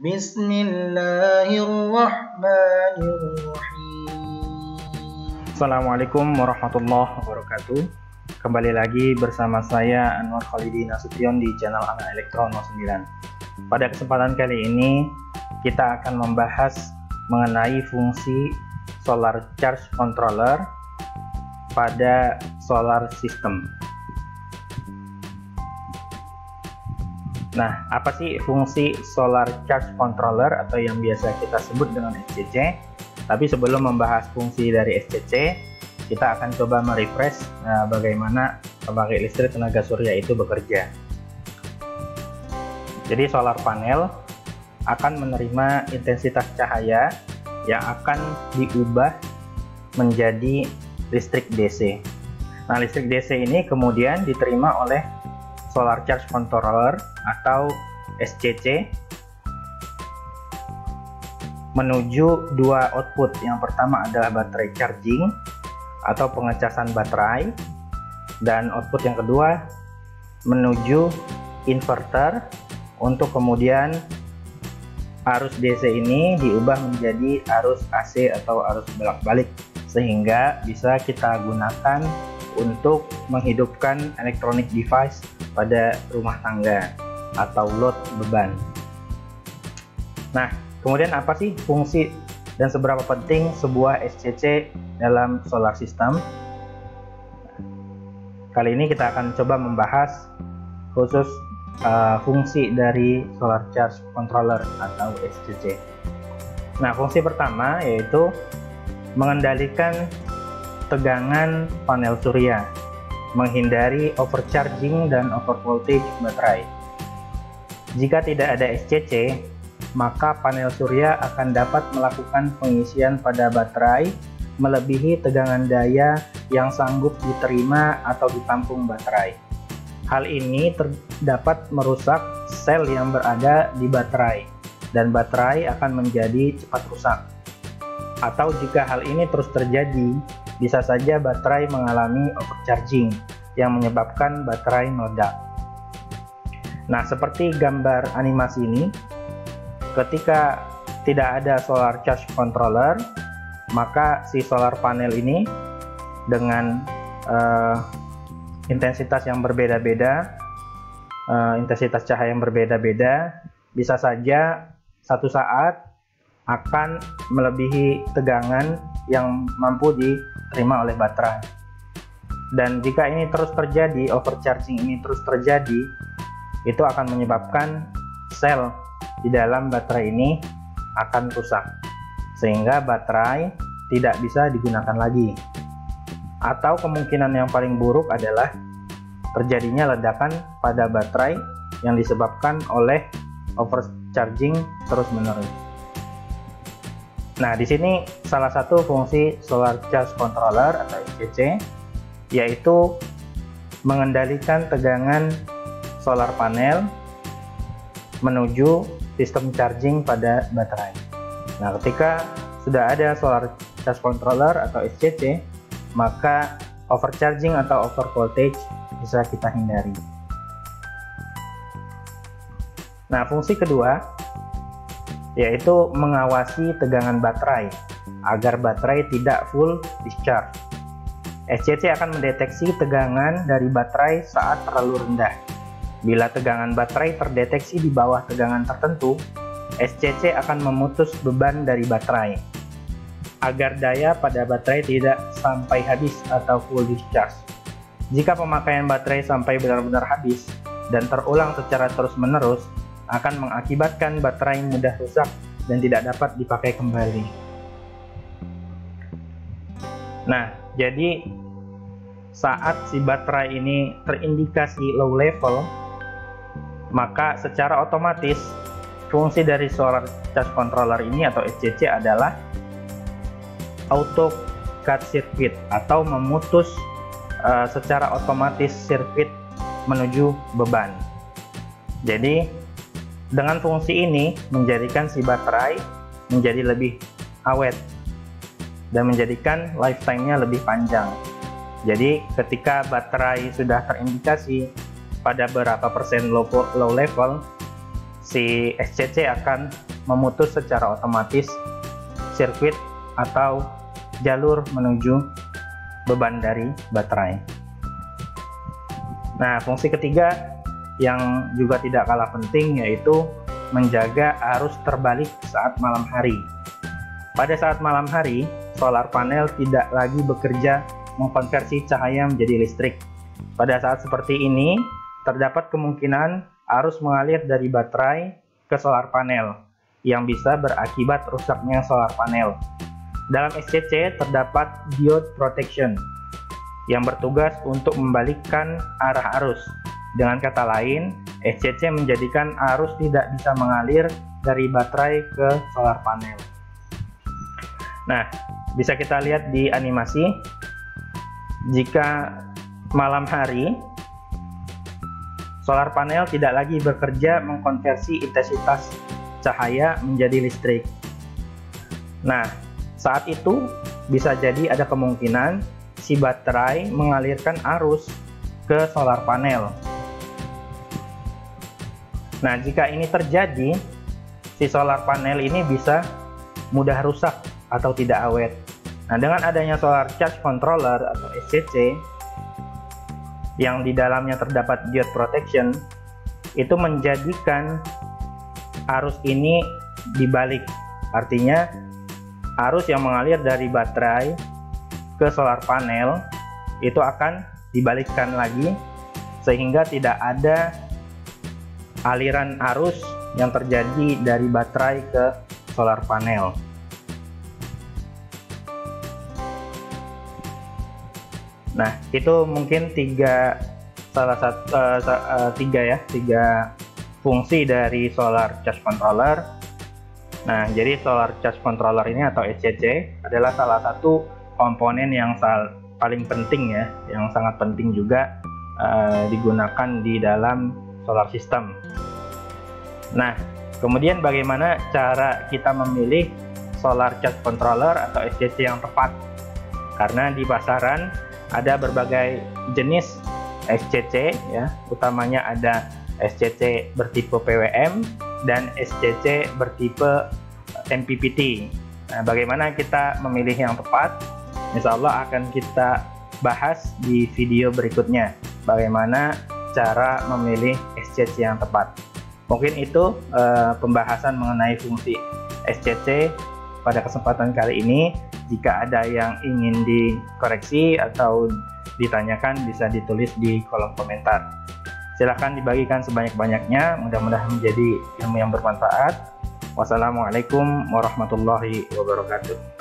Bismillahirrahmanirrahim. Assalamualaikum warahmatullahi wabarakatuh. Kembali lagi bersama saya Anwar Khalidi Nasution di channel Anak Elektro 09. Pada kesempatan kali ini kita akan membahas mengenai fungsi solar charge controller pada solar system. Nah, apa sih fungsi solar charge controller atau yang biasa kita sebut dengan SCC? Tapi sebelum membahas fungsi dari SCC, kita akan coba merefresh bagaimana pembangkit listrik tenaga surya itu bekerja. Jadi solar panel akan menerima intensitas cahaya yang akan diubah menjadi listrik DC. Nah, listrik DC ini kemudian diterima oleh solar charge controller atau SCC menuju dua output. Yang pertama adalah baterai charging atau pengecasan baterai, dan output yang kedua menuju inverter untuk kemudian arus DC ini diubah menjadi arus AC atau arus bolak-balik, sehingga bisa kita gunakan untuk menghidupkan electronic device pada rumah tangga atau load beban. Nah, kemudian apa sih fungsi dan seberapa penting sebuah SCC dalam solar system? Kali ini kita akan coba membahas khusus fungsi dari solar charge controller atau SCC. Nah, fungsi pertama yaitu mengendalikan tegangan panel surya, menghindari overcharging dan overvoltage baterai. Jika tidak ada SCC, maka panel surya akan dapat melakukan pengisian pada baterai melebihi tegangan daya yang sanggup diterima atau ditampung baterai. Hal ini dapat merusak sel yang berada di baterai, dan baterai akan menjadi cepat rusak. Atau jika hal ini terus terjadi, bisa saja baterai mengalami overcharging yang menyebabkan baterai meledak. Nah, seperti gambar animasi ini, ketika tidak ada solar charge controller, maka si solar panel ini dengan intensitas yang berbeda-beda, intensitas cahaya yang berbeda-beda, bisa saja satu saat akan melebihi tegangan yang mampu diterima oleh baterai. Dan jika ini terus terjadi, overcharging ini terus terjadi, itu akan menyebabkan sel di dalam baterai ini akan rusak, sehingga baterai tidak bisa digunakan lagi. Atau kemungkinan yang paling buruk adalah terjadinya ledakan pada baterai yang disebabkan oleh overcharging terus-menerus. Nah, di sini salah satu fungsi solar charge controller atau SCC yaitu mengendalikan tegangan solar panel menuju sistem charging pada baterai. Nah, ketika sudah ada solar charge controller atau SCC, maka overcharging atau overvoltage bisa kita hindari. Nah, fungsi kedua yaitu mengawasi tegangan baterai agar baterai tidak full discharge. SCC akan mendeteksi tegangan dari baterai saat terlalu rendah. Bila tegangan baterai terdeteksi di bawah tegangan tertentu, SCC akan memutus beban dari baterai agar daya pada baterai tidak sampai habis atau full discharge. Jika pemakaian baterai sampai benar-benar habis dan terulang secara terus-menerus, akan mengakibatkan baterai mudah rusak dan tidak dapat dipakai kembali. Nah, jadi saat si baterai ini terindikasi low level, maka secara otomatis fungsi dari solar charge controller ini atau SCC adalah auto cut circuit atau memutus secara otomatis sirkuit menuju beban. Jadi dengan fungsi ini menjadikan si baterai menjadi lebih awet dan menjadikan lifetime-nya lebih panjang. Jadi ketika baterai sudah terindikasi pada berapa persen low level, si SCC akan memutus secara otomatis sirkuit atau jalur menuju beban dari baterai. Nah, fungsi ketiga yang juga tidak kalah penting yaitu menjaga arus terbalik saat malam hari. Pada saat malam hari, solar panel tidak lagi bekerja mengkonversi cahaya menjadi listrik. Pada saat seperti ini, terdapat kemungkinan arus mengalir dari baterai ke solar panel yang bisa berakibat rusaknya solar panel. Dalam SCC terdapat diode protection yang bertugas untuk membalikkan arah arus. Dengan kata lain, SCC menjadikan arus tidak bisa mengalir dari baterai ke solar panel. Nah, bisa kita lihat di animasi, jika malam hari, solar panel tidak lagi bekerja mengkonversi intensitas cahaya menjadi listrik. Nah, saat itu bisa jadi ada kemungkinan si baterai mengalirkan arus ke solar panel. Nah, jika ini terjadi, si solar panel ini bisa mudah rusak atau tidak awet. Nah, dengan adanya solar charge controller atau SCC yang di dalamnya terdapat diode protection, itu menjadikan arus ini dibalik. Artinya arus yang mengalir dari baterai ke solar panel itu akan dibalikkan lagi sehingga tidak ada aliran arus yang terjadi dari baterai ke solar panel. Nah, itu mungkin tiga fungsi dari solar charge controller. Nah, jadi solar charge controller ini atau SCC adalah salah satu komponen yang paling penting ya, yang sangat penting juga digunakan di dalam solar system. Nah, kemudian bagaimana cara kita memilih solar charge controller atau SCC yang tepat? Karena di pasaran ada berbagai jenis SCC ya, utamanya ada SCC bertipe PWM dan SCC bertipe MPPT. Nah, bagaimana kita memilih yang tepat? Insya Allah akan kita bahas di video berikutnya, bagaimana cara memilih SCC yang tepat. Mungkin itu pembahasan mengenai fungsi SCC pada kesempatan kali ini. Jika ada yang ingin dikoreksi atau ditanyakan, bisa ditulis di kolom komentar. Silahkan dibagikan sebanyak-banyaknya, mudah-mudahan menjadi ilmu yang bermanfaat. Wassalamualaikum warahmatullahi wabarakatuh.